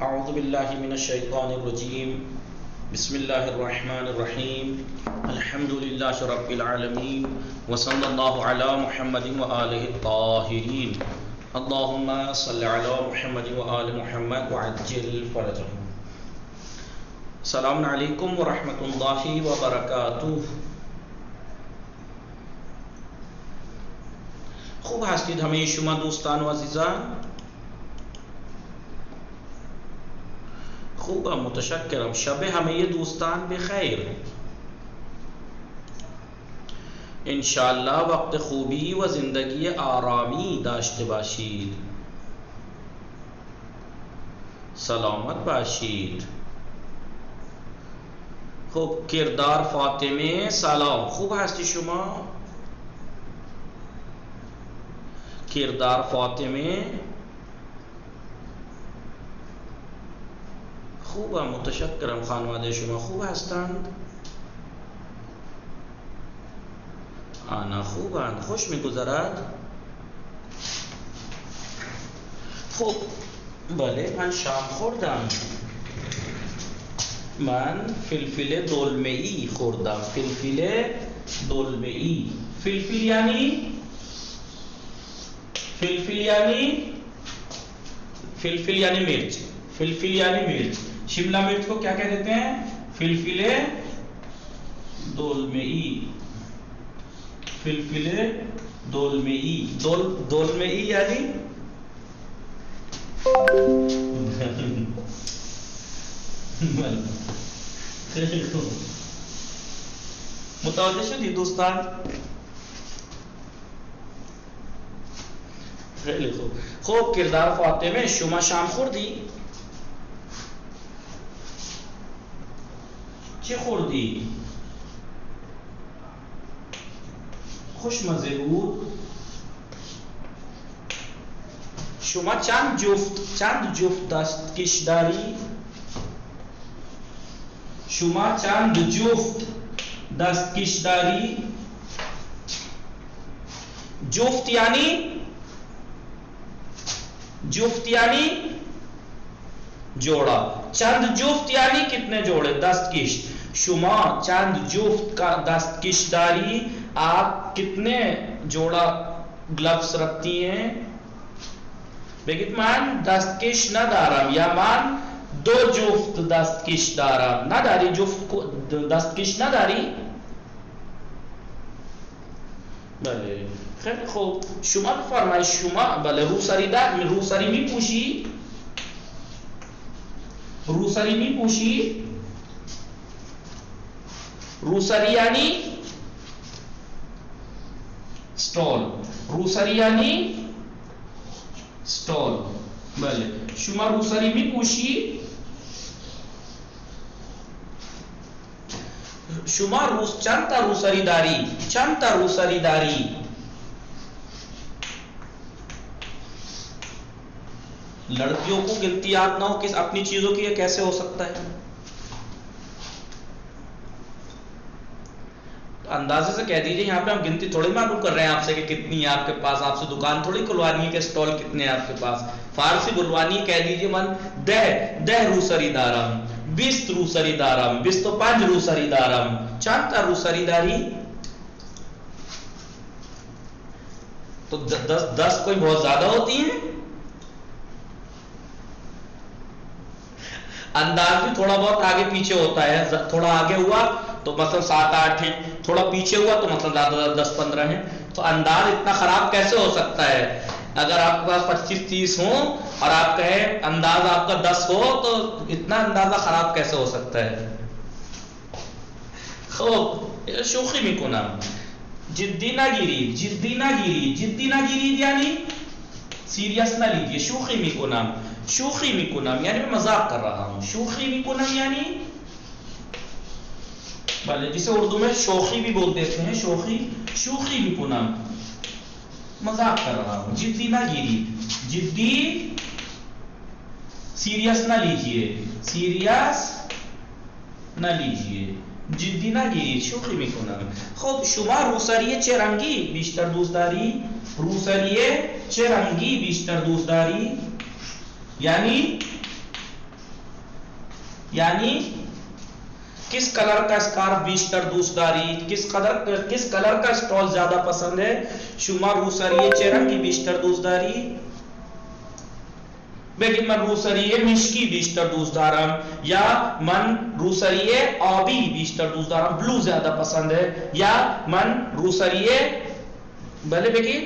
اعوذ باللہ من الشیطان الرجیم بسم اللہ الرحمن الرحیم الحمد للہ رب العالمین وصلی اللہ علی محمد وآلہ الطاہرین اللہم صلی علی محمد وآل محمد وعجل فرجہم. السلام علیکم ورحمۃ اللہ وبرکاتہ. خوب هستید همه شما دوستان و عزیزان؟ خوبم، متشکرم. شب همه دوستان بخیر. انشاءاللہ وقت خوبی و زندگی آرامی داشته باشید. سلامت باشید. خوب، کردار فاطمه سلام. خوب هستی شما؟ کردار فاطمه خوبم، متشکرم. خانواده شما خوب هستند؟ آنا خوبند. خوش میگذرد؟ خب بله، من شام خوردم. من فلفل دلمه‌ای خوردم. فلفل دلمه‌ای. فلفل یعنی مرچ. فلفل یعنی مرچ. شملہ مرچ کو کیا کہہ دیتے ہیں؟ فلفل دلمه‌ای. فلفل دلمه‌ای. دلمه‌ای یعنی متوجہ شدید دوستان؟ خیلی خوب. خوب، کردار فاطمه شما شام خوردی؟ چی خوردی؟ خوشمزه بود؟ شما چند جفت دستکش داری؟ شما چند جفت دستکش داری؟ جفت یعنی جوڑا. چند جفت یعنی کتنے جوڑے؟ دستکش. شما چند جفت کا دستکش داری؟ آپ کتنے جوڑا گلوز رکھتی ہیں؟ بگید من دستکش ندارم، یا من دو جفت دستکش دارم. نداری؟ جفت دستکش نداری؟ بله، خیلی خوب. شما بفرمایید. شما بله، روسری می پوشی؟ روسری می پوشی؟ روسری یعنی سٹول. روسری یعنی سٹول. بله، شما روسری می پوشی؟ شما چند تا روسری داری؟ چند تا روسری داری؟ لڑکیوں کو گنتی یاد نہ ہو کس اپنی چیزوں کی، یہ کیسے ہو سکتا ہے؟ اندازے سے کہہ دیجیے. یہاں پہ ہم گنتی تھوڑی معلوم کر رہے ہیں آپ سے کہ کتنی ہے آپ کے پاس. آپ سے دکان تھوڑی کھلوانی ہے کہ اسٹال کتنے ہیں آپ کے پاس. فارسی بلوانی. کہہ دیجیے من دہ روسری دارم، 20 روسری دارم، 25 روسری دارم. چند تا روسری داری؟ تو 10 کوئی بہت زیادہ ہوتی ہیں. انداز بھی تھوڑا بہت آگے پیچھے ہوتا ہے. تھوڑا آگے ہوا تو مثلا 7-8 ہیں، تھوڑا پیچھے ہوا تو مثلا زیادہ 10-15 ہیں. تو انداز اتنا خراب کیسے ہو سکتا ہے؟ اگر آپ کے پاس 25-30 ہوں اور آپ کہیں انداز آپ کا 10 ہو تو اتنا اندازہ خراب کیسے ہو سکتا ہے؟ خوب، شوخی میکنم. جدی نگیرید. جدی نگیرید. جدی نگیرید یعنی سیریس نہ لیجیے. شوخی میکنم. شوخی میکنم یعنی میں مذاق کر رہا ہوں. شوخی میکنم یعنی بھلے جسے اردو میں شوخی بھی بول دیتے ہیں. شوخی میکنم، مذاق کر رہا ہوں. جدی نہ گیرید. جدی سیریس نہ لیجیے. سیریس نہ لیجیے. جدی نہ گیرید. شوخی میکنم. خب، شما روسری چه رنگی بیشتر دوست داری؟ روسری چه رنگی بیشتر دوست داری؟ یعنی یعنی کس کلر کا اسکارف بیشتر دوست داری، کس کلر کا اسٹال زیادہ پسند ہے؟ شما روسریه چه رنگی بیشتر دوست داری؟ بگید من روسریه مشکی بیشتر دوست دارم، یا من روسریه آبی بیشتر دوست دارم، بلو زیادہ پسند ہے، یا من روسریه بلے بگید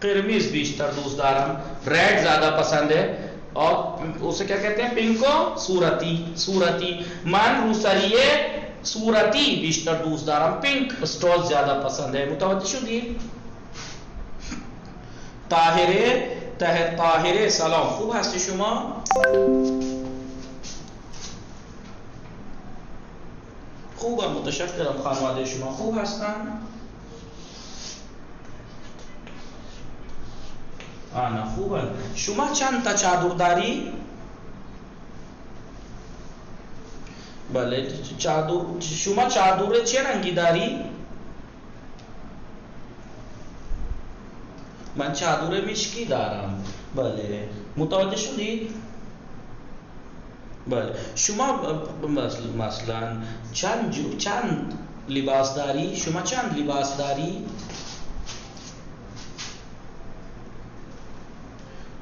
قرمز بیشتر دوست دارم، ریڈ زیادہ پسند ہے، اور اسے کیا کہتے ہیں؟ پنک کو صورتی. من روسریه صورتی بیشتر دوست دارم، پنک اسٹال زیادہ پسند ہے. متوجہ شدید؟ طاهره سلام، خوب هستی شما؟ خوبم، متشکرم. خانواده شما خوب هستن؟ نه خوبن. شما چند تا چادر داری؟ بله چادر. شما چادر چه رنگی داری؟ من چادر مشکی دارم. بله متوجه شدید؟ بله شما مثلا چند لباس داری؟ شما چند لباس داری؟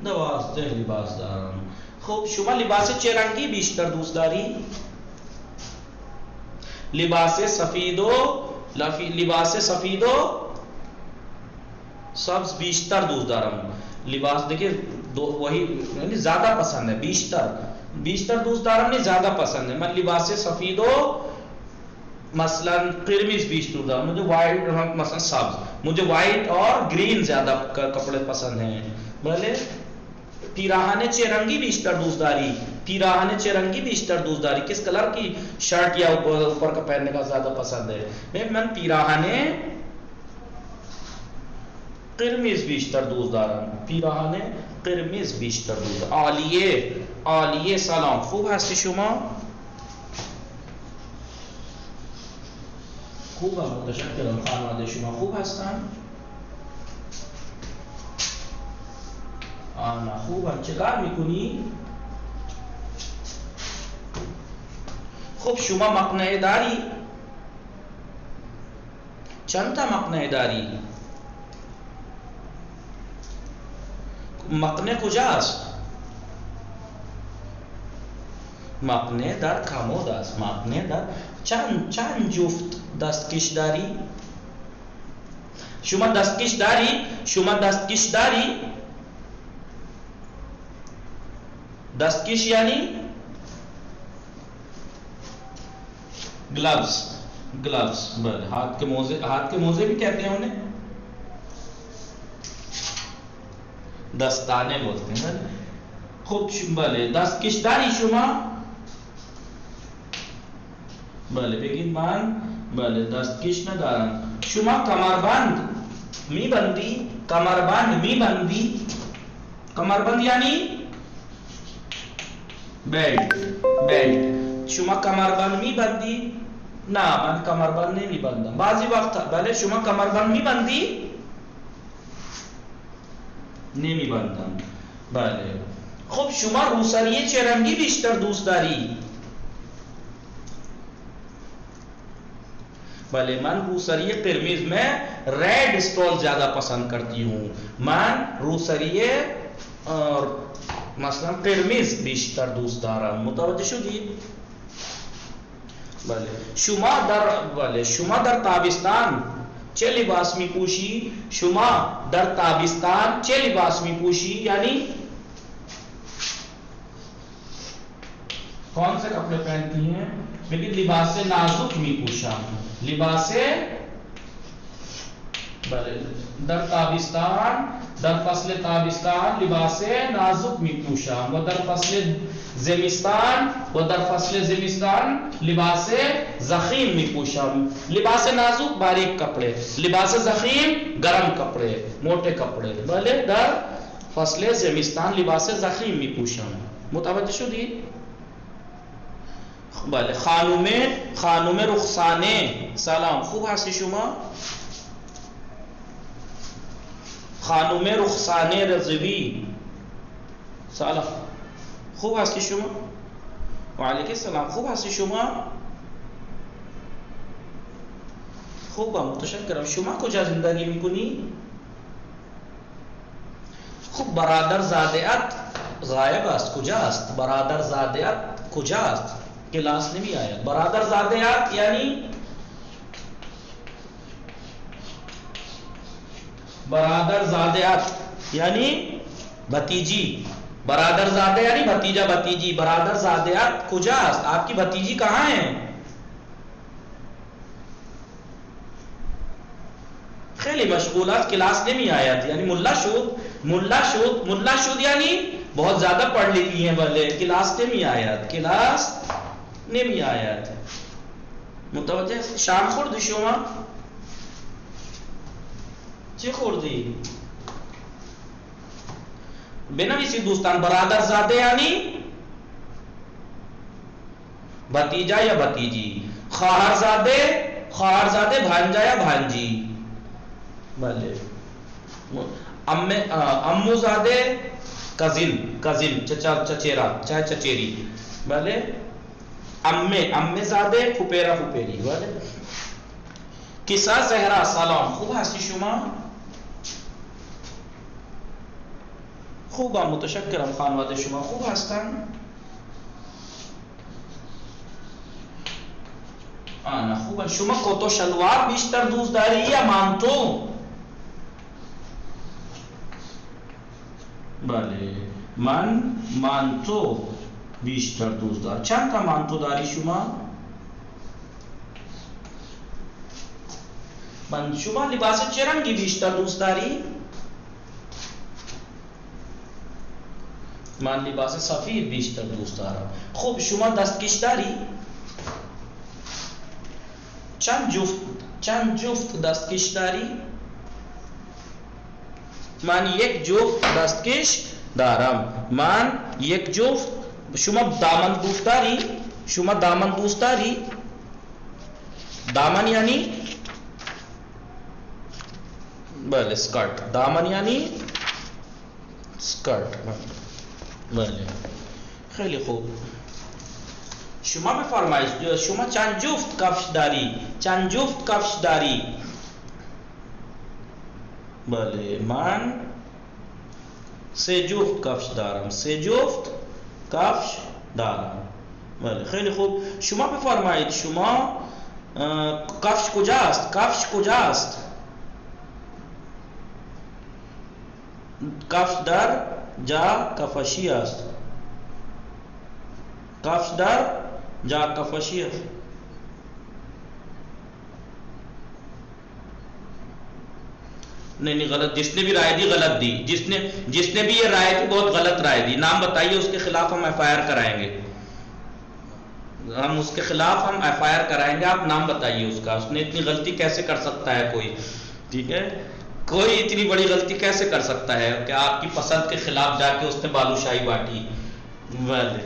12 لباس دارم. خب شما لباس چه رنگی بیشتر دوست داری؟ لباس سفید و سبز بیشتر دوست دارم. لباس دیکھیں وہی یعنی زیادہ پسند ہے. بیشتر دوست دارم نہیں زیادہ پسند ہے. من لباس سفید و مثلا قرمز بیشتر دوست دارم. مجھے وائٹ مثلا سبز، مجھے وائٹ اور گرین زیادہ کپڑے پسند ہیں. بھلے پیراہن چه رنگی بیشتر دوست داری؟ پیراہن چه رنگی بیشتر دوست داری؟ کس کلر کی شرٹ یا اوپر کا پہننے کا زیادہ پسند ہے؟ من پیراہن قرمز بیشتر دوست دارم. پیراهن قرمز بیشتر دوست دارم. عالیه سلام، خوب هستی شما؟ خوبم، متشکرم. خانواده شما خوب هستن؟ نه خوبم. چه کار میکنی؟ خب شما مقنعه داری؟ چند تا مقنعه داری؟ مقنعه کجاست؟ مقنعه در کمود است. مقنعه در چند جفت دستکش داری؟ شما دستکش داری؟ دستکش یعنی گلوز. بله ہاتھ کے موزے بھی کہتے ہیں انہیں، دستانے بولتے ہیں. خود بله دستکش داری شما؟ بله بگید من بله دستکش ندارم. شما کمربند میبندی؟ کمربند یعنی بیلت. شما کمربند میبندی؟ نه من کمربند نمیبندم. بعضی وقت بله شما کمربند میبندی؟ نمیبندم. بله خب شما روسریه چه رنگی بیشتر دوست داری؟ بله من روسریه قرمز، میں ریڈ اسٹال زیادہ پسند کرتی ہوں. من روسریه مثلا قرمز بیشتر دوست دارم. متوجه شدید؟ بله شما در تابستان چه لباس می پوشی؟ شما در تابستان چه لباس می پوشی؟ یعنی کون سے کپڑے پہنتی ہیں؟ بلکہ لباس نازک می پوشم. در تابستان در فصل تابستان لباس نازک می پوشم، و در فصل زمستان لباس ضخیم می پوشم. لباس نازک باریک کپڑے، لباس ضخیم گرم کپڑے، موٹے کپڑے. بله در فصل زمستان لباس ضخیم می پوشم. متوجه شدید؟ بله خانم رخسانه سلام، خوب هستی شما؟ خانم رخسانه رضوی سلام، خوب هستی شما؟ وعلیکم السلام. خوب هستی شما؟ خوبم متشکرم. شما کجا زندگی میکنی؟ خب برادر زاده‌ات غایب است. کجاست برادر زاده‌ات؟ کجاست؟ کلاس نمی آید. برادر زاده‌ات یعنی برادر زاده‌ات یعنی بھتیجی. برادر زادہ یعنی بھتیجا بھتیجی. برادر زاده‌ات کجاست؟ آپ کی بھتیجی کہاں ہے؟ خیلی مشغول است. کلاس نمی آید یعنی ملا شد. ملا شد یعنی بہت زیادہ پڑھ لیتی ہیں بھلے. کلاس نمی آید. کلاس نمی آید. متوجه است؟ شام خوردی شما؟ چی خوردی؟ بنویسید دوستان. برادر زاده یعنی بھتیجا یا بھتیجی. خواہر زاده بھانجا یا بھانجی. بھلے. امو زاده کزن چچیرا چاہے چچیری. بھلے. امے زاده پھپیرا پھپیری. بھلے. کسا زهرا سلام. خوب هستی شما؟ خوبم متشکرم. خانواده شما خوب هستن؟ نه خوبن. شما کت و شلوار بیشتر دوست داری یا مانتو؟ بله من مانتو بیشتر دوست دارم. چند تا مانتو داری شما؟ شما لباس چه رنگی بیشتر دوست داری؟ من لباس سفید بیشتر دوست دارم. خب شما دستکش داری؟ چند جفت دستکش داری؟ من یک جفت دستکش دارم. من یک جفت. شما دامن دوست داری؟ شما دامن دوست داری؟ دامن یعنی بله اسکارت. دامن یعنی اسکارت. بله خیلی خوب. شما بفرمایید شما چند جفت کفش داری؟ چند جفت کفش داری؟ بله من 3 جفت کفش دارم. 3 جفت کفش دارم. بله خیلی خوب. شما بفرمایید شما کفش کجاست؟ کفش کجاست؟ کفش در جا کفشی است. کفش در جا کفشی است. نہیں غلط. جس نے بھی رائے دی غلط دی. جس نے بھی یہ رائے دی بہت غلط رائے دی. نام بتائیے اس کے خلاف ہم ایف آئی آر کرائیں گے. ہم اس کے خلاف ہم ایف آئی آر کرائیں گے. آپ نام بتائیے اس کا. اس نے اتنی غلطی کیسے کر سکتا ہے کوئی؟ ٹھیک ہے. کوئی اتنی بڑی غلطی کیسے کر سکتا ہے کہ آپ کی پسند کے خلاف جا کے اس نے بالوشاہی بانٹی. بله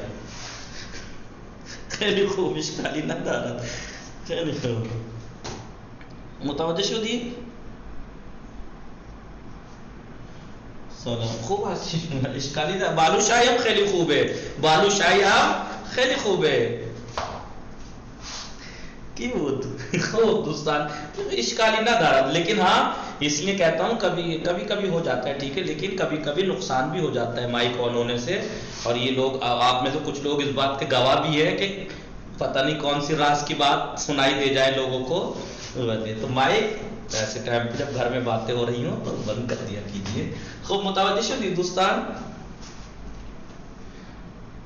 خیلی خوب. اشکالی ندارد. خیلی خوب. متوجه شدی؟ سلام. خوب هستی؟ اشکالی ندارد. بالوشاهی هم خیلی خوبه. بالوشاهی هم خیلی خوبه. کی بود؟ خوب دوستان اشکالی نہ دارد. لیکن ہاں اس لیے کہتا ہوں کبھی ہو جاتا ہے. ٹھیک ہے. لیکن کبھی نقصان بھی ہو جاتا ہے مائک آن ہونے سے. اور یہ لوگ آپ میں سے کچھ لوگ اس بات کے گواہ بھی ہے کہ پتہ نہیں کون سی راز کی بات سنائی دے جائے لوگوں کو. تو مائک ایسے ٹائم پہ جب گھر میں باتیں ہو رہی ہوں تو بند کر دیا کیجیے. خوب متوجہ شدید دوستان.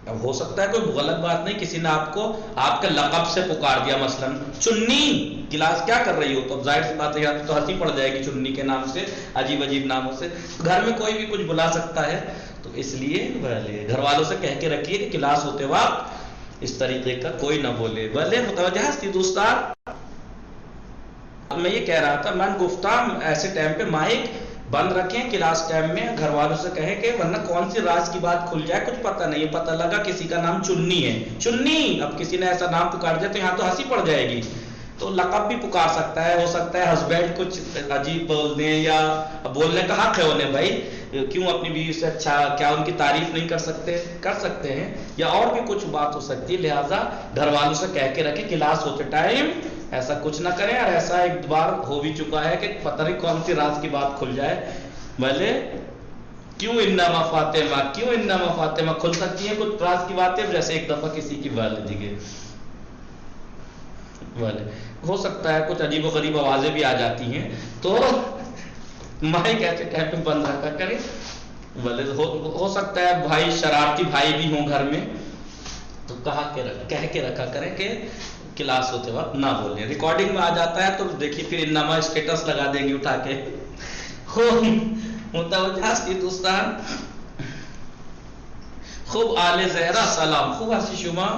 اب ہو سکتا ہے کوئی غلط بات نہیں. کسی نے آپ کو آپ کے لقب سے پکار دیا. مثلا چنی. کلاس کیا کر رہی ہو؟ تو ظاہر سی بات ہے یہاں تو ہنسی پڑ جائے گی چنی کے نام سے. عجیب ناموں سے. گھر میں کوئی بھی کچھ بلا سکتا ہے. تو اس لیے گھر والوں سے کہہ کے رکھیے کہ کلاس ہوتے وقت اس طریقے کا کوئی نہ بولے. بھلے متوجہ ہستی دوستان. میں یہ کہہ رہا تھا من گفتم ایسے ٹائم پہ مائک بند رکھیں کلاس ٹائم میں. گھر والوں سے کہیں کہ ورنہ کون سی راز کی بات کھل جائے کچھ پتہ نہیں. پتہ لگا کسی کا نام چنی ہے. چنی. اب کسی نے ایسا نام پکار دیا تو یہاں تو ہنسی پڑ جائے گی. تو لقب بھی پکار سکتا ہے. ہو سکتا ہے ہسبینڈ کچھ عجیب بول دیں یا بولنے کا حق ہے انہیں بھائی. کیوں اپنی بیوی سے اچھا، کیا ان کی تعریف نہیں کر سکتے ہیں، یا اور بھی کچھ بات ہو سکتی ہے، لہٰذا گھر والوں سے کہہ کے رکھیں کلاس ہوتے ٹائم ایسا کچھ نہ کریں. اور ایسا ایک بار ہو بھی چکا ہے کہ پتہ نہیں کون سی راز کی بات کھل جائے. بھلے کیوں انما فاطمہ کھل سکتی ہے کچھ راز کی باتیں، جیسے ایک دفعہ کسی کی والدی کے ہو سکتا ہے کچھ عجیب و غریب آوازیں بھی آ جاتی ہیں، تو مائک ایسے ٹائم پہ بند رکھا کرے. بھلے ہو سکتا ہے بھائی شرارتی بھائی بھی ہوں گھر میں، تو کہہ کے رکھا کریں کہ کلاس ہوتے وقت نہ بولیں. ریکارڈنگ میں آ جاتا ہے تو دیکھیے پھر انما اسٹیٹس لگا دیں گے اٹھا کے. متوجہ سی دوستان. خوب آل زہرا سلام، خوب ہستی شما،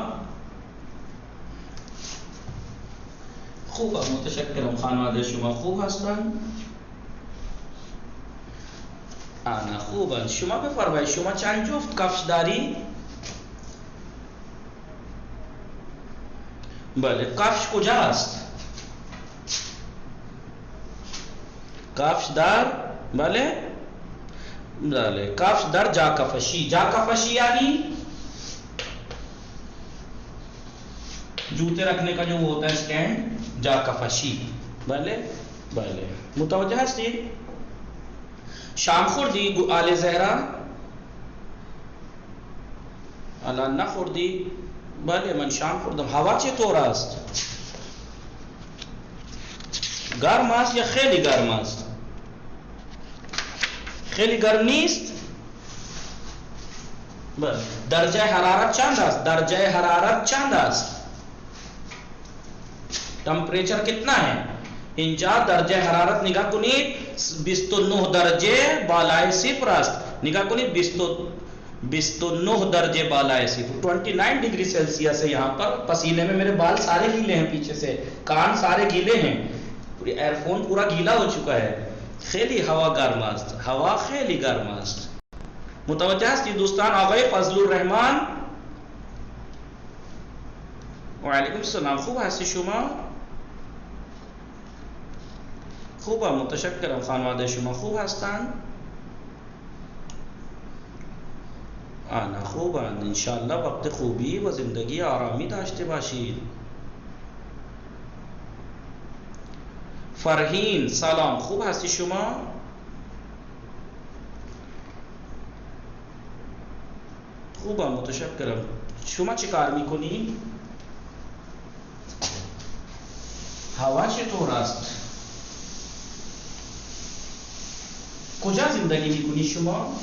خوب متشکرم خانواده شما خوب هستن. آنا خوبن. شما بفرمایید شما چند جفت کفش داری؟ بله. کفش کجاست؟ کفش در بله بله کفش در جا کفشی. جا کفشی یعنی جوتے رکھنے کا جو وہ ہوتا ہے اسٹینڈ، جا کفشی. بله بله متوجه هستید؟ شام خوردی آل زهرا؟ الان نخوردی؟ بله من شام خوردم. هوا چطور است؟ گرم است یا خیلی گرم است؟ خیلی گرم نیست؟ بله. درجه حرارت چند است؟ درجه حرارت چند است؟ ٹمپریچر کتنا ہے اینجا؟ درجه حرارت نگاه کنید 29 درجه بالای صفر است. نگاه کنید 29 درجے بالائے صفر، 29 ڈگری سیلسیس ہے یہاں پر. پسینے میں میرے بال سارے گیلے ہیں، پیچھے سے کان سارے گیلے ہیں، پوری ایئر فون پورا گیلا ہو چکا ہے. خیلی ہوا گرم است، ہوا خیلی گرم است. متوجہ است دوستان؟ آقای فضل الرحمن وعلیکم السلام، خوب هستی شما؟ خوبم متشکرم. خانواده شما خوب هستند؟ آنا خوبند. انشاءاللہ وقت خوبی و زندگی آرامی داشته باشید. فرهین سلام، خوب هستی شما؟ خوبم متشکرم. شما چه کار میکنی؟ هوا چطور است؟ کجا زندگی میکنی شما؟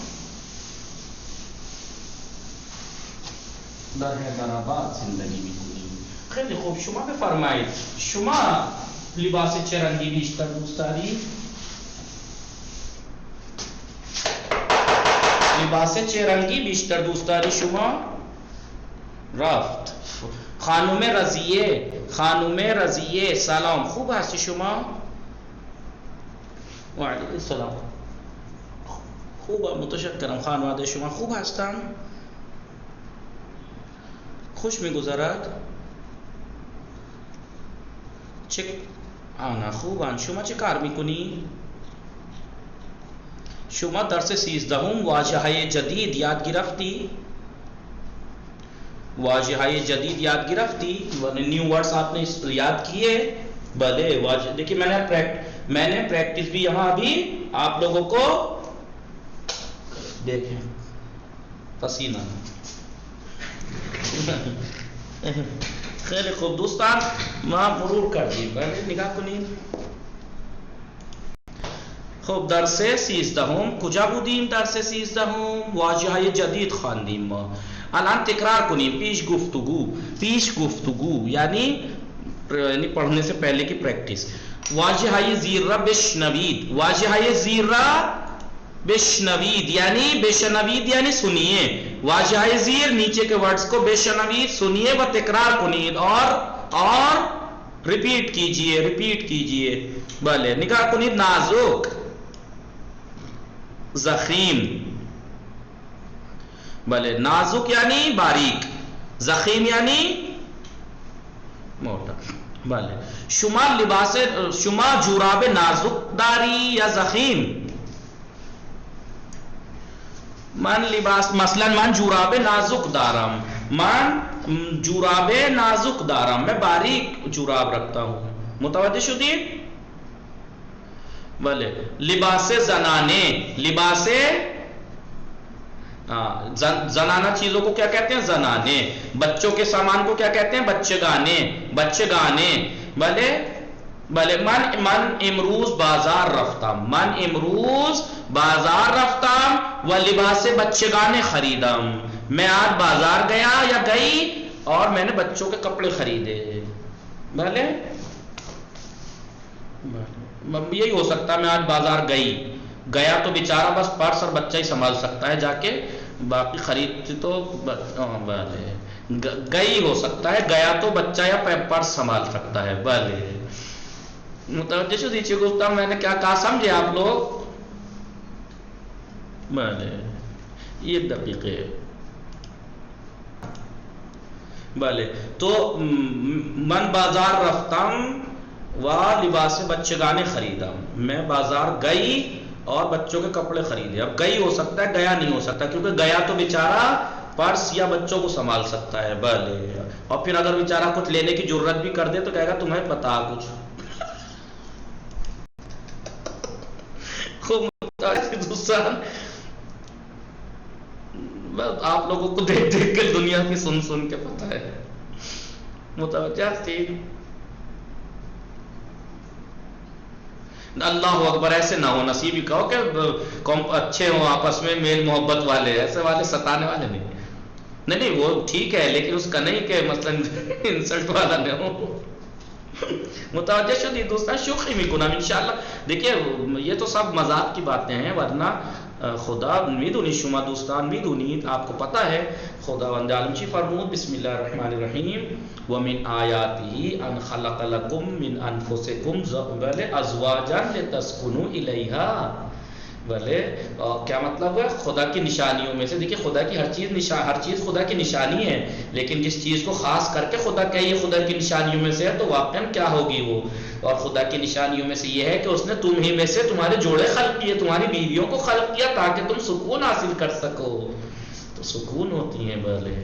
در حیدرآباد زندگی میکنی. خیلی خوب. شما بفرمایید شما لباس چه رنگی بیشتر دوست داری؟ لباس چه رنگی بیشتر دوست داری شما؟ رفت. خانم رضیه سلام، خوب هستی شما؟ وعلیکم السلام. خوبم متشکرم. خانواده شما خوب هستن؟ خوش میگذرد؟ چه آنا خوبن. شما چه کار میکنی؟ شما درس 13 واژه‌های جدید یاد گرفتی؟ واژه‌های جدید یاد گرفتی؟ نیو ورڈز آپ نے یاد کیے؟ بھلے. دیکھیے میں نے پریکٹس بھی یہاں ابھی آپ لوگوں کو دیکھیں پسینہ. خیلی خوب دوستان، وہاں مرور کر دی پہلے نگاه کنید. خب درس 13 کجا بودیم؟ درس 13 واژه‌های جدید خواندیم ما. الان تکرار کنیم. پیش گفتگو یعنی پڑھنے سے پہلے کی پریکٹس. واژه‌های زیرہ بشنوید. واژه‌های زیرہ بشنوید یعنی سنیے. واژه‌های زیر نیچے کے ورڈز کو بشنوید سنیے و تکرار کنید اور ریپیٹ کیجئے. بھلے نگاہ کنید. نازک، زخیم. بھلے نازک یعنی باریک، زخیم یعنی موٹا. بھلے شما جوراب نازک داری یا زخیم؟ من لباس مثلا من جوراب نازک دارم، من جوراب نازک دارم، میں باریک جوراب رکھتا ہوں. متوجہ شدید؟ بلے لباس زنانے، لباس زنانہ چیزوں کو کیا کہتے ہیں؟ زنانے. بچوں کے سامان کو کیا کہتے ہیں؟ بچے گانے، بچے گانے. بلے بلے من امروز بازار رفتم، من امروز بازار رفتم و لباس بچے گانے خریدم، میں آج بازار گیا یا گئی اور میں نے بچوں کے کپڑے خریدے. بھلے یہی ہو سکتا ہے میں آج بازار گئی، گیا تو بیچارہ بس پرس اور بچہ ہی سنبھال سکتا ہے جا کے، باقی خرید تو گئی ہو سکتا ہے، گیا تو بچہ یا پرس سنبھال سکتا ہے. بھلے متوجہ شو دیچے گفتہ میں نے کیا کہا، سمجھے آپ لوگ؟ بھلے یہ دقیقے. بھلے تو من بازار رفتم و لباس بچگانے خریدم، میں بازار گئی اور بچوں کے کپڑے خریدے. اب گئی ہو سکتا ہے، گیا نہیں ہو سکتا، کیونکہ گیا تو بیچارہ پرس یا بچوں کو سنبھال سکتا ہے. بھلے اور پھر اگر بیچارہ کچھ لینے کی ضرورت بھی کر دے تو کہے گا تمہیں پتا کچھ. آپ لوگوں کو دیکھ دیکھ کے دنیا کی سن سن کے پتا ہے. متوجہ تھی؟ اللہ اکبر. ایسے نہ ہو، نصیب ہی کہو کہ اچھے ہوں آپس میں، میل محبت والے، ایسے والے ستانے والے نہیں. نہیں وہ ٹھیک ہے، لیکن اس کا نہیں کہ مثلا انسلٹ والا نہ ہو. متوجہ شدید دوستان، شوخی می کنم انشاءاللہ. دیکھیے یہ تو سب مذاق کی باتیں ہیں، ورنہ خدا میدونی شما دوستان میدونید، آپ کو پتہ ہے خداوند عالم چی فرمود؟ بسم اللہ الرحمن الرحیم ومن آیاتہ ان خلق لکم من انفسکم ازواجا لتسکنوا الیہا. بھلے کیا مطلب ہے؟ خدا کی نشانیوں میں سے. دیکھیے خدا کی ہر چیز خدا کی نشانی ہے، لیکن جس چیز کو خاص کر کے خدا کہیے خدا کی نشانیوں میں سے ہے تو واقعاً کیا ہوگی وہ؟ اور خدا کی نشانیوں میں سے یہ ہے کہ اس نے تم ہی میں سے تمہارے جوڑے خلق کیے، تمہاری بیویوں کو خلق کیا تاکہ تم سکون حاصل کر سکو. تو سکون ہوتی ہیں. بھلے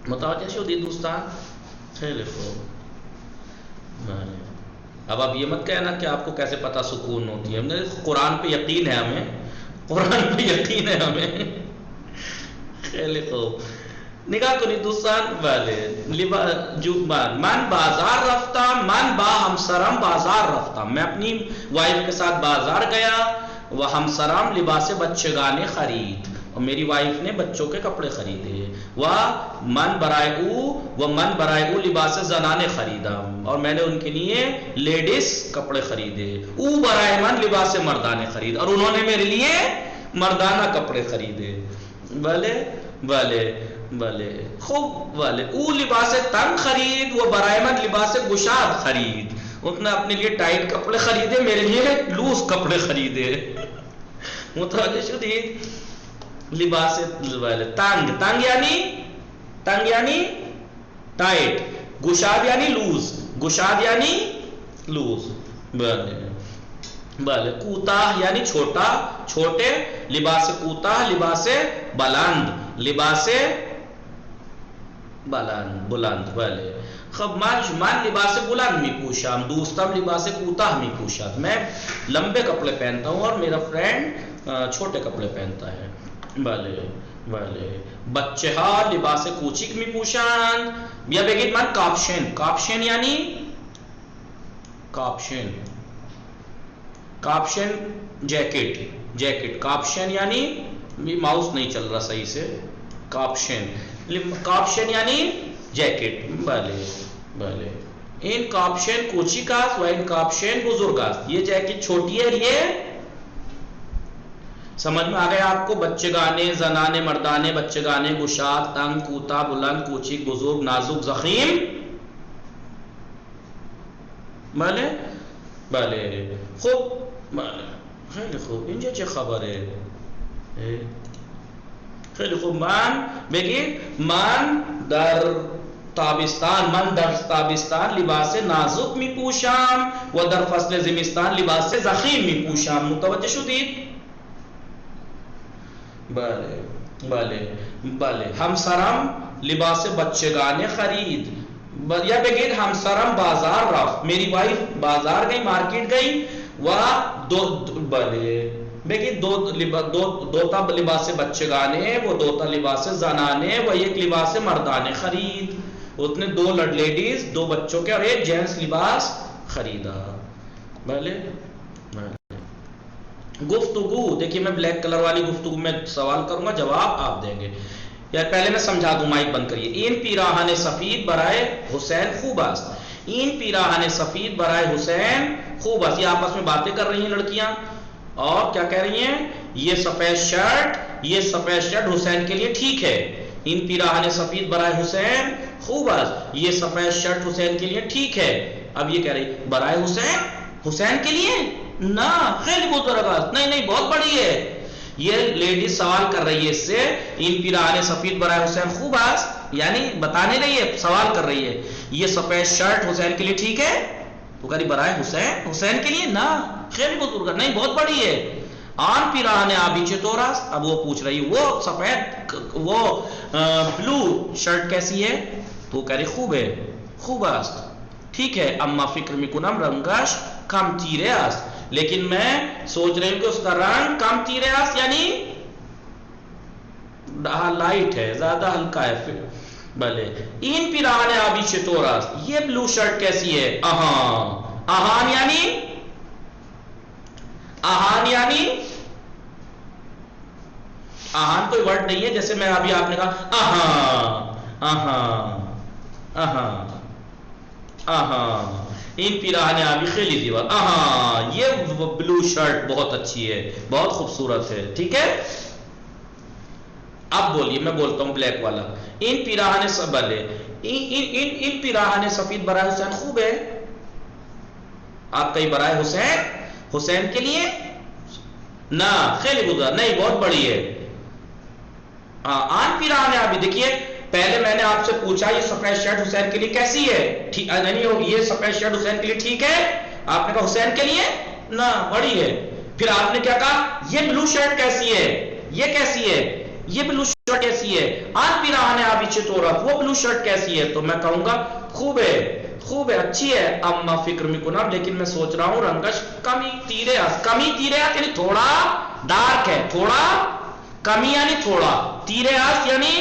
متوجہ شدید دوستان؟ خیر خوب. اب یہ مت کہنا کہ آپ کو کیسے پتا سکون ہوتی ہے. ہم نے قرآن پہ یقین ہے، ہمیں قرآن پہ یقین ہے ہمیں. خیلی خوب. نگاہ کنی دوستان. بھلے من بازار رفتہ، من با ہمسرم بازار رفتہ، میں اپنی وائف کے ساتھ بازار گیا، وہ ہمسرم لباس بچے گانے خرید، اور میری وائف نے بچوں کے کپڑے خریدے. من برائے او لباس زنانے خریدا، اور میں نے ان کے لیے لیڈیز کپڑے خریدے. او برائے من لباس مردانے خرید، اور انہوں نے میرے لیے مردانہ کپڑے خریدے. بھلے بھلے بھلے خوب. بھلے او لباس تنگ خرید، وہ برائے من لباس گشاد خرید. اس نے اپنے لیے ٹائٹ کپڑے خریدے، میرے لیے لوز کپڑے خریدے. متوجہ شدید؟ لباس تنگ، تنگ یعنی ٹائٹ، گشاد یعنی لوز، گشاد یعنی لوز. بھلے کوتاہ یعنی چھوٹا، چھوٹے. لباس کوتاہ لباس بلند، لباس بلند. بھلے خب من لباس بلند می پوشم، دوستم لباس کوتاہ می پوشد. میں لمبے کپڑے پہنتا ہوں اور میرا فرینڈ چھوٹے کپڑے پہنتا ہے. بھلے بھلے بچے ہا لباس کوچک می پوشن. یا بگید من کاپشن، کاپشن یعنی کاپشن، کاپشن جیکٹ، جیکٹ. کاپشن یعنی ماؤس نہیں چل رہا صحیح سے. کاپشن، کاپشن یعنی جیکٹ. بھلے بھلے این کاپشن کوچیکاست و این کاپشن بزرگاست. یہ جیکٹ چھوٹی ہے، یہ سمجھ میں آ گیا آپ کو؟ بچے گانے، زنانے، مردانے، بچے گانے، گشاد، تنگ، کوتا، بلند، کوچک، بزرگ، نازک، زخیم. بھلے بھلے خوب. خیلی خوب. اینجا چه خبره؟ خیلی خوب. من بگید من در تابستان، من در تابستان لباس نازک می پوشم و در فصل زمستان لباس زخیم می پوشم. متوجه شدید؟ بله. بلے بلے ہمسرم لباس بچگانے خرید، یا بگید ہمسرم بازار رفت، میری وائف بازار گئی، مارکیٹ گئی، و بلے بگید دوتا لباس بچگانے و دوتا لباس زنانے و ایک لباس مردانے خرید، اس نے دو لیڈیز، دو بچوں کے اور ایک جینس لباس خریدا. بھلے گفتگو، دیکھیے میں بلیک کلر والی گفتگو میں سوال کروں گا، جواب آپ دیں گے. یا پہلے میں سمجھا دوں، مائک بند کریے. این پیراہن سفید برائے حسین خوب است، این پیراہن سفید برائے حسین خوب است. یہ آپس میں باتیں کر رہی ہیں لڑکیاں، اور کیا کہہ رہی ہیں؟ یہ سفید شرٹ حسین کے لیے ٹھیک ہے. این پیراہن سفید برائے حسین خوب است، یہ سفید شرٹ حسین کے لیے ٹھیک ہے. اب یہ کہہ رہی برائے حسین کے لیے نہ، خیلی بزرگ است، نہیں بہت بڑی ہے. یہ لیڈیز سوال کر رہی ہے اس سے، این پیراہن سفید برائے حسین خوب است، یعنی بتانے نہیں ہے، سوال کر رہی ہے یہ سفید شرٹ حسین کے لیے ٹھیک ہے. تو کہہ رہی برائے حسین کے لیے نہ، خیلی بزرگ، نہیں بہت بڑی ہے. آن پیراہن آبی چطور است، اب وہ پوچھ رہی وہ سفید وہ بلو شرٹ کیسی ہے؟ تو کہہ رہی خوب است، ٹھیک ہے. اما فکر میکنم رنگش کم تیرے است، لیکن میں سوچ رہی ہوں کہ اس کا رنگ کم تیرے است یعنی لائٹ ہے، زیادہ ہلکا ہے. پھر بھلے این پیراہن آبی چطور است، یہ بلو شرٹ کیسی ہے؟ آہان یعنی آہان کوئی ورڈ نہیں ہے، جیسے میں ابھی آپ نے کہا این پیراہن آبی خیلی زیبا، یہ بلو شرٹ بہت اچھی ہے، بہت خوبصورت ہے، ٹھیک ہے. اب بولیے، میں بولتا ہوں بلیک والا. این پیراہن سفید برائے حسین خوب ہے. آپ کہیں برائے حسین کے لیے نہ، خیلی گزار، نہیں بہت بڑی ہے. آن پیراہن آبی، دیکھیے پہلے میں نے آپ سے پوچھا یہ سفید شرٹ حسین کے لیے کیسی ہے، یہ سفید شرٹ حسین کے لیے ٹھیک ہے، آپ نے کہا حسین کے لیے نہ بڑی ہے. پھر آپ نے کیا کہا یہ بلو شرٹ کیسی ہے، یہ کیسی ہے، یہ بلو شرٹ کیسی ہے؟ آن پیراہن آبی چطور است، وہ بلو شرٹ کیسی ہے؟ تو میں کہوں گا خوب ہے، اچھی ہے. اما فکر میکنم، لیکن میں سوچ رہا ہوں رنگش کمی تیرے است یعنی تھوڑا ڈارک ہے، تھوڑا کمی یعنی تھوڑا، تیرے است یعنی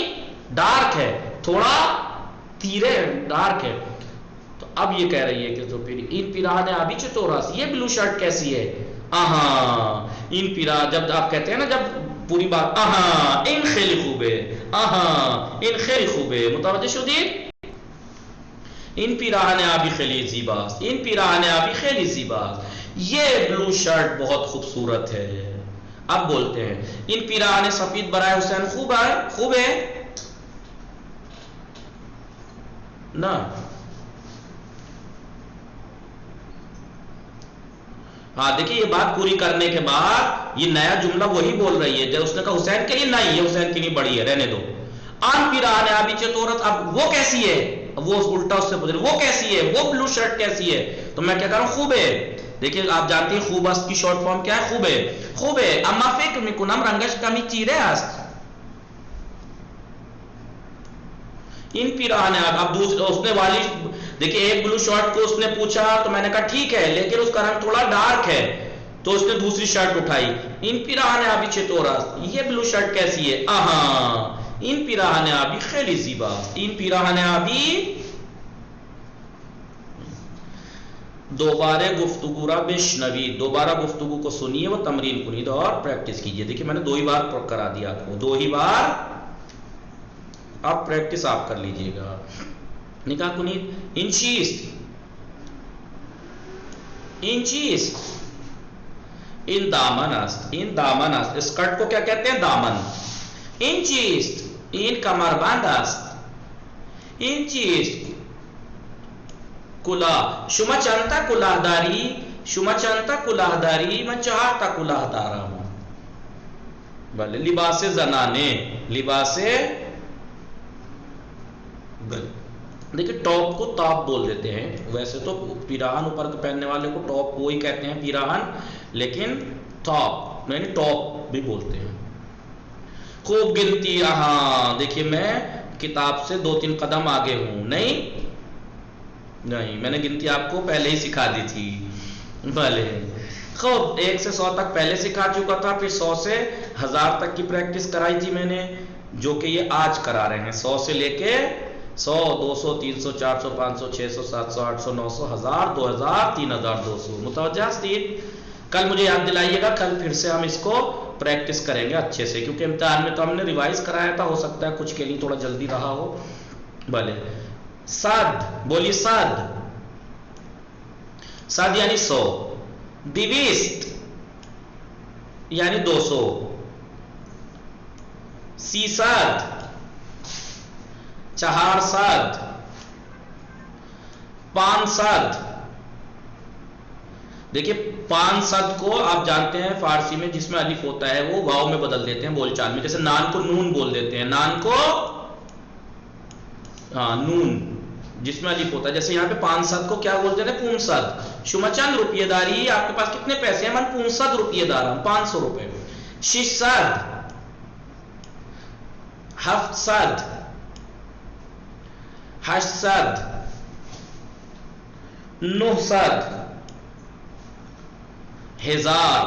ڈارک ہے، تھوڑا تیرے ڈارک ہے. تو اب یہ کہہ رہی ہے کہ تو پھر این پیراہن آبی چطور است، یہ بلو شرٹ کیسی ہے؟ این جب آپ کہتے ہیں نا، جب پوری بات این خیلی خوبه، این خیلی خوبه، متوجه شدید؟ این پیراہن آبی خیلی زیباست، این پیراہن آبی خیلی زیباست، یہ بلو شرٹ بہت خوبصورت ہے. اب بولتے ہیں این پیراہن سفید برائے حسین خوب ہے نا. دیکھیے یہ بات پوری کرنے کے بعد یہ نیا جملہ وہی بول رہی ہے، جب اس نے کہا حسین کے لیے نہیں، یہ حسین کے لیے بڑی ہے، رہنے دو. آن پیراہن آبی چطور است، اب وہ کیسی ہے؟ وہ الٹا اس سے پوچھ رہے وہ کیسی ہے، وہ بلو شرٹ کیسی ہے؟ تو میں کیا کہہ رہا ہوں خوب ہے. دیکھیے آپ جانتے ہیں خوب است کی شارٹ فارم کیا ہے؟ خوب ہے. اما فکر میکنم رنگش کمی تیرے است، این پیراہن آبی. اب دوسرے اس نے والی، دیکھیے ایک بلو شرٹ کو اس نے پوچھا تو میں نے کہا ٹھیک ہے، لیکن اس کا رنگ تھوڑا ڈارک ہے، تو اس نے دوسری شرٹ اٹھائی. این پیراہن آبی چطور است، یہ بلو شرٹ کیسی ہے؟ این پیراہن آبی خیلی زیباست، این پیراہن آبی. دوبارہ گفتگو را بشنوید، دوبارہ گفتگو کو سنیے و تمرین کنید اور پریکٹس کیجئے. دیکھیے میں نے 2 ہی بار کرا دیا آپ کو، 2 ہی بار، اب پریکٹس آپ کر لیجئے گا. نکاح کنید. انچیست، این دامن است، این دامن است. اسکرٹ کو کیا کہتے ہیں؟ دامن. انچیست، این کمربند است. انچیست کلاه، شما چند تا کلاه داری؟ شما چند تا کلاه داری؟ من 4 تا کلاه دارم. بله لباس زنانه، لباس دیکھیں ٹاپ کو تاپ بول دیتے ہیں، ویسے تو پیراہن اوپر پہننے والے کو ٹاپ کو ہی کہتے ہیں پیراہن، لیکن ٹاپ یعنی ٹاپ بھی بولتے ہیں. خوب گنتی. ہاں دیکھیے میں کتاب سے 2-3 قدم آگے ہوں. نہیں میں نے گنتی آپ کو پہلے ہی سکھا دی تھی. بھلے خوب 1 سے 100 تک پہلے سکھا چکا تھا، پھر 100 سے 1000 تک کی پریکٹس کرائی تھی میں نے، جو کہ یہ آج کرا رہے ہیں. 100 سے لے کے 100 200 300 400 500 600 700 800 900 1000 2000 3200. متوجہ اسٹیٹ. کل مجھے یاد دلائیے گا، کل پھر سے ہم اس کو پریکٹس کریں گے اچھے سے، کیونکہ امتحان میں تو ہم نے ریوائز کرایا تھا، ہو سکتا ہے کچھ کے لیے تھوڑا جلدی رہا ہو. بھلے صد بولی. صد صد یعنی 100. 200 یعنی 200. 300 400 500. دیکھیے 500 کو آپ جانتے ہیں فارسی میں جس میں الف ہوتا ہے وہ واو میں بدل دیتے ہیں بول چال میں. جیسے نان کو نون بول دیتے ہیں، نان کو نون جس میں الف ہوتا ہے. جیسے یہاں پہ 500 کو کیا بولتے ہیں؟ 500. شما چند روپیے داری، آپ کے پاس کتنے پیسے ہیں؟ من 500 روپیے دار ہوں، 500 روپے. 600 700 800 900 1000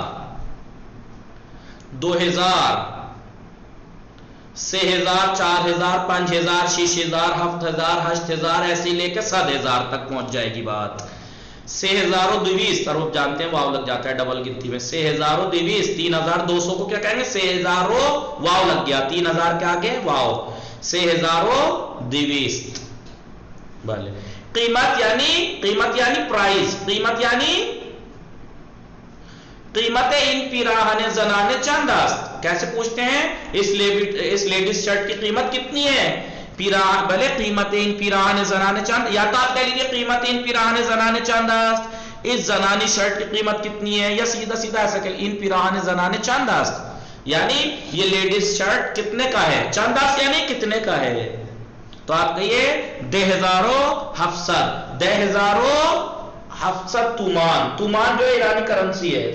2000 3000 4000 5000 6000 7000 8000 ایسے لے کے 7000 تک پہنچ جائے گی بات. 6200 اور آپ جانتے ہیں واو لگ جاتا ہے ڈبل گنتی میں. 6200 3200 کو کیا کہیں گے؟ 6000 واو لگ گیا، 3000 کے آگے واو. 6200. بھلے قیمت یعنی پرائز. قیمت ان پیراہن زنانے چند است. کیسے پوچھتے ہیں؟ اس لیڈیز شرٹ کی قیمت کتنی ہے؟ بھلے قیمت ان پیراہن زنانے چند، یا تو آپ کہہ لیجیے قیمت ان پیراہن زنانے چند است. اس زنانی شرٹ کی قیمت کتنی ہے؟ یا سیدھا ایسا کہ ان پیراہن زنانے چند است، یعنی یہ لیڈیز شرٹ کتنے کا ہے؟ چند است یعنی کتنے کا ہے. تو آپ کہیے 10700. 10700 تومان جو ایرانی کرنسی ہے.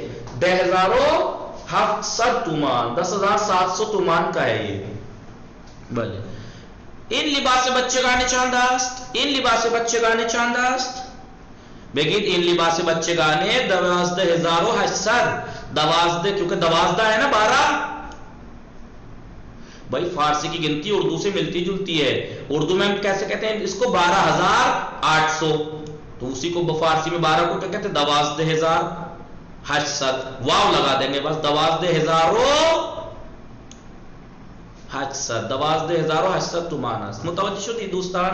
10700 تومان 10700 تومان کا ہے یہ. بھلے این لباس بچگانه چند است؟ این لباس بچگانه چند است؟ بگید این لباس بچگانه 12800. 12 کیونکہ 12 ہے نا 12. بھائی فارسی کی گنتی اردو سے ملتی جلتی ہے. اردو میں ہم کیسے کہتے ہیں اس کو؟ 12800. تو اسی کو فارسی میں 12 کو کیا کہتے ہیں؟ 12800. واو لگا دیں گے بس. 12800 12800 تومان است. متوجہ شدی دوستان؟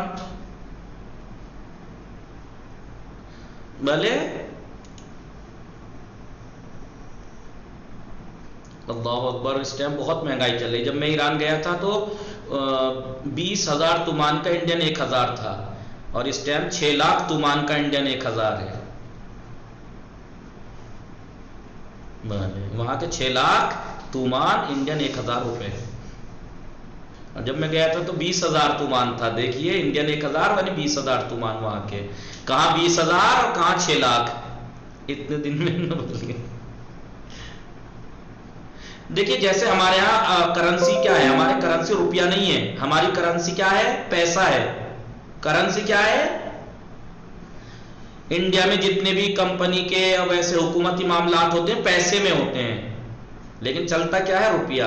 بھلے اللہ اکبر. اس ٹائم بہت مہنگائی چل رہی. جب میں ایران گیا تھا تو 20,000 تومان کا انڈین 1000 تھا، اور اس ٹائم 6 لاکھ تومان کا انڈین 1000 ہے. وہاں کے 6 لاکھ تومان انڈین 1000 روپے. اور جب میں گیا تھا تو 20,000 تومان تھا. دیکھیے انڈین 1000 یعنی 20,000 تومان وہاں کے. کہاں 20,000 اور کہاں 6 لاکھ. اتنے دن میں نہ بدل گئے. دیکھیے جیسے ہمارے ہاں کرنسی کیا ہے؟ ہماری کرنسی روپیہ نہیں ہے، ہماری کرنسی کیا ہے؟ پیسہ ہے. کرنسی کیا ہے؟ انڈیا میں جتنے بھی کمپنی کے اور ویسے حکومتی معاملات ہوتے ہیں پیسے میں ہوتے ہیں، لیکن چلتا کیا ہے؟ روپیہ.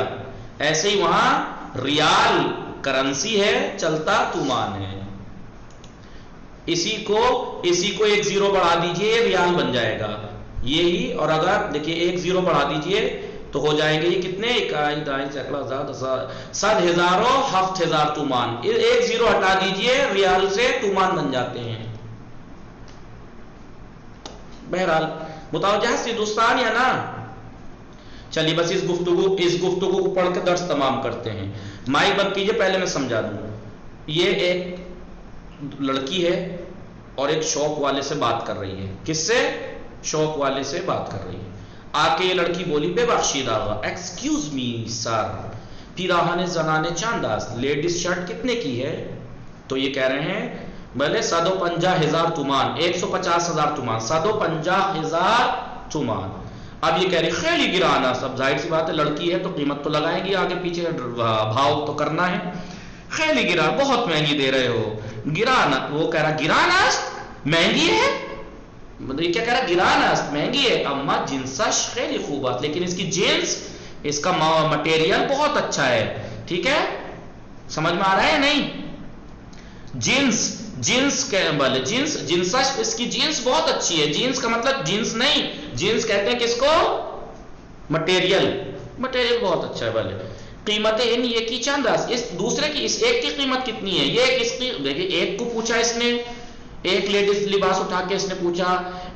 ایسے ہی وہاں ریال کرنسی ہے، چلتا تومان ہے. اسی کو 1 زیرو بڑھا دیجئے ریال بن جائے گا یہی. اور اگر دیکھیے 1 زیرو بڑھا دیجئے تو ہو جائیں گے یہ کتنے؟ 1 2 سینکڑا 7,000 7,000 تومان. 1 زیرو ہٹا دیجئے ریال سے کو بن جاتے ہیں. بہرحال متوجہ ہے دوستان یا نا؟ چلیے بس اس گفتگو کو پڑھ کے درس تمام کرتے ہیں. مائک بند کیجئے پہلے میں سمجھا دوں. یہ ایک لڑکی ہے اور ایک شاپ والے سے بات کر رہی ہے. کس سے؟ شاپ والے سے بات کر رہی ہے. آ کے یہ لڑکی بولی ببخشید آقا، ایکسکیوز می سر، پیراہن زنانه چند است؟ لیڈیز شرٹ کتنے کی ہے؟ تو یہ کہہ رہے ہیں بھلے 150,000 تومان، 150,000 تومان، 150,000 تومان. اب یہ کہہ رہی خیلی گرانا، سب ظاہر سی بات ہے لڑکی ہے تو قیمت تو لگائیں گی، آگے پیچھے بھاؤ تو کرنا ہے. خیلی گرا، بہت مہنگی دے رہے ہو. گرانا، وہ کہہ رہا گرانا مہنگی ہے، مطلب یہ کیا کہہ رہا گرانا مہنگی ہے. اما جنسش خیلی خوبات، لیکن اس کی جنس، اس کا مٹیریل بہت اچھا ہے. ٹھیک ہے، سمجھ میں آ رہا ہے نہیں؟ جنس بولے جنسش، اس کی جنس بہت اچھی ہے. جنس کا مطلب جنس نہیں، جنس کہتے ہیں کس کو؟ مٹیریل بہت اچھا ہے. بولے قیمت ان یہ کی چند، اس دوسرے کی، اس ایک کی قیمت کتنی ہے؟ یہ کس کی؟ دیکھیں ایک کو پوچھا اس نے، ایک لیڈیز لباس اٹھا کے اس نے پوچھا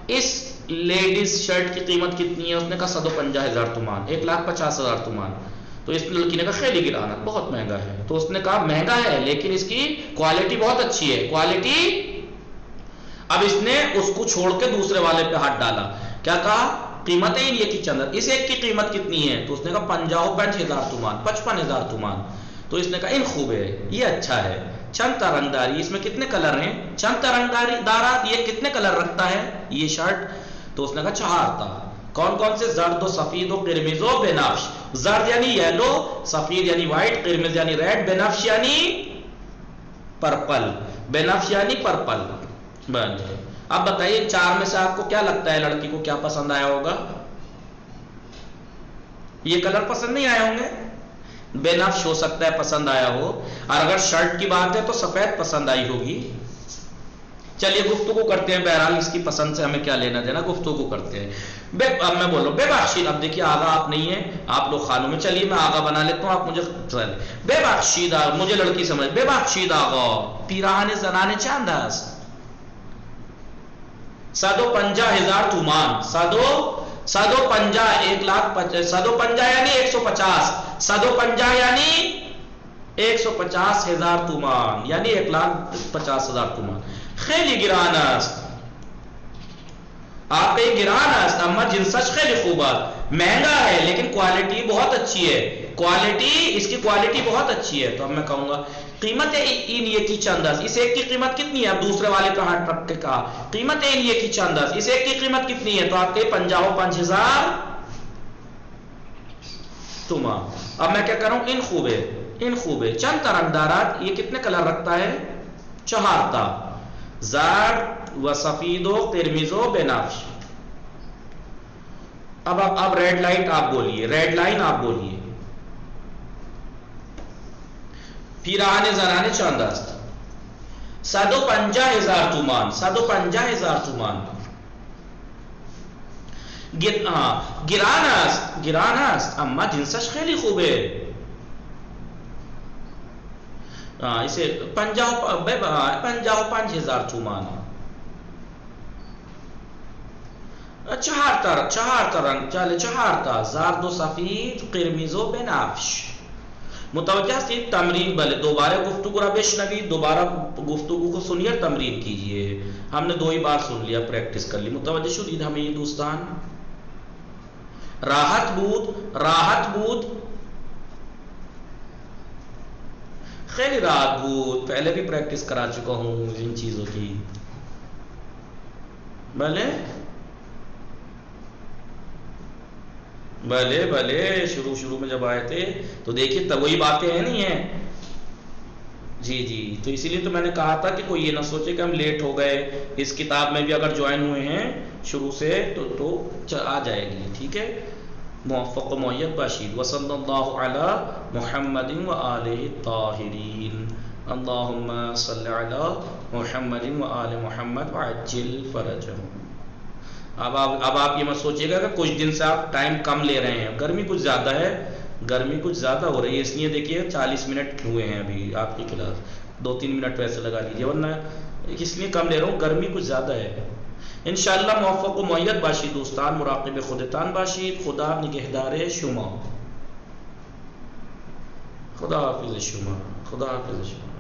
اس لیڈیز شرٹ کی قیمت کتنی ہے؟ اس نے کہا 150,000 تومان، 1,50,000 تومان. تو اس لڑکی نے کہا خیلی گرانا، بہت مہنگا ہے. تو اس نے کہا مہنگا ہے لیکن اس کی کوالٹی بہت اچھی ہے. کوالٹی، اب اس نے اس کو چھوڑ کے دوسرے والے پہ ہاتھ ڈالا. کیا کہا؟ قیمت ہے یہ کی چندر، اس ایک کی قیمت کتنی ہے؟ تو اس نے کہا 55,000 تومان، 55,000 تومان. تو اس نے کہا ان خوب ہے، یہ اچھا ہے. چند رنگ داری، اس میں کتنے کلر ہیں؟ چند رنگ دارات، یہ کتنے کلر رکھتا ہے یہ شرٹ؟ تو اس نے کہا 4 تھا. کون کون سے؟ زرد و سفید و قرمز و بنفش. زرد یعنی یلو، سفید یعنی وائٹ، قرمز یعنی ریڈ، بنفش یعنی پرپل. بنفش یعنی پرپل. بس اب بتائیے 4 میں سے آپ کو کیا لگتا ہے لڑکی کو کیا پسند آیا ہوگا؟ یہ کلر پسند نہیں آئے ہوں گے. بنفش ہو سکتا ہے پسند آیا ہو، اور اگر شرٹ کی بات ہے تو سفید پسند آئی ہوگی. چلیے گفتگو کرتے ہیں، بہرحال اس کی پسند سے ہمیں کیا لینا دینا، گفتگو کرتے ہیں. اب میں بول رہا ہوں بے بخشید. اب دیکھیے آغا آپ نہیں ہیں، آپ لوگ خانوں میں، چلیے میں آغا بنا لیتا ہوں، آپ مجھے بے بخشید. مجھے لڑکی سمجھ، بے بخشید آغا پیراہن زنانه چند است؟ 150,000 تومان. 150 یعنی 150. 150 یعنی 150,000 تومان، یعنی 1,50,000 تومان. خیلی گران است. آپ کا یہ گران است، اما جنسش خیلی خوبات، مہنگا ہے لیکن کوالٹی بہت اچھی ہے. کوالٹی، اس کی کوالٹی بہت اچھی ہے. تو اب میں کہوں گا قیمت این یہ کی چند است. اس ایک کی قیمت کتنی ہے؟ اب دوسرے والے پہ ہاتھ رکھ کے کہا قیمت این یہ کی چند است. اس ایک کی قیمت کتنی ہے؟ تو آپ کے 55,000 تومان. اب میں کیا کروں؟ ان خوب ہے، ان خوب ہے. چند رنگ دارات، یہ کتنے کلر رکھتا ہے؟ 4 تا. زرد و سفید و قرمز و بنفش. اب ریڈ لائٹ آپ بولیے، ریڈ لائن آپ بولیے. پیراہن زنانه چند است؟ 150,000 تومان. 150,000 تومان. گران است، گران است، اما جنسش خیلی خوبه. اسے 55,000 تومان. 4 تا رنگ، چلے 4 تا. زرد و سفید، قرمز و بنفش. متوجہ سی تمرین. بلے دوبارہ گفتگو را بشنوید، دوبارہ گفتگو کو سنیے، تمرین کیجئے. ہم نے 2 ہی بار سن لیا، پریکٹس کر لی. متوجہ شدید ہمیں یہ دوستان؟ راحت بود، راحت بود، خیلی راحت بود. پہلے بھی پریکٹس کرا چکا ہوں ان چیزوں کی. بھلے بھلے بھلے شروع میں جب آئے تھے تو دیکھیے تب وہی باتیں ہیں نہیں ہیں. جی جی، تو اسی لیے تو میں نے کہا تھا کہ کوئی یہ نہ سوچے کہ ہم لیٹ ہو گئے. اس کتاب میں بھی اگر جوائن ہوئے ہیں شروع سے تو آ جائے گی. ٹھیک ہے، موفق و معید باشید. وصلی اللہ علی محمد و آلہ الطاہرین. اللہم صلی علی محمد و آل محمد وعجل فرجہم. اب آپ یہ مت سوچیے گا کہ کچھ دن سے آپ ٹائم کم لے رہے ہیں. گرمی کچھ زیادہ ہے، گرمی کچھ زیادہ ہو رہی ہے، اس لیے دیکھیے 40 منٹ ہوئے ہیں ابھی آپ کی کلاس. 2-3 منٹ ویسے لگا لیجیے، ورنہ اس لیے کم لے رہا ہوں، گرمی کچھ زیادہ ہے. انشاءاللہ موفق و معید باشید دوستان، مراقب خودتان باشید. خدا نگہدار شما. خدا حافظ شما. خدا حافظ شما.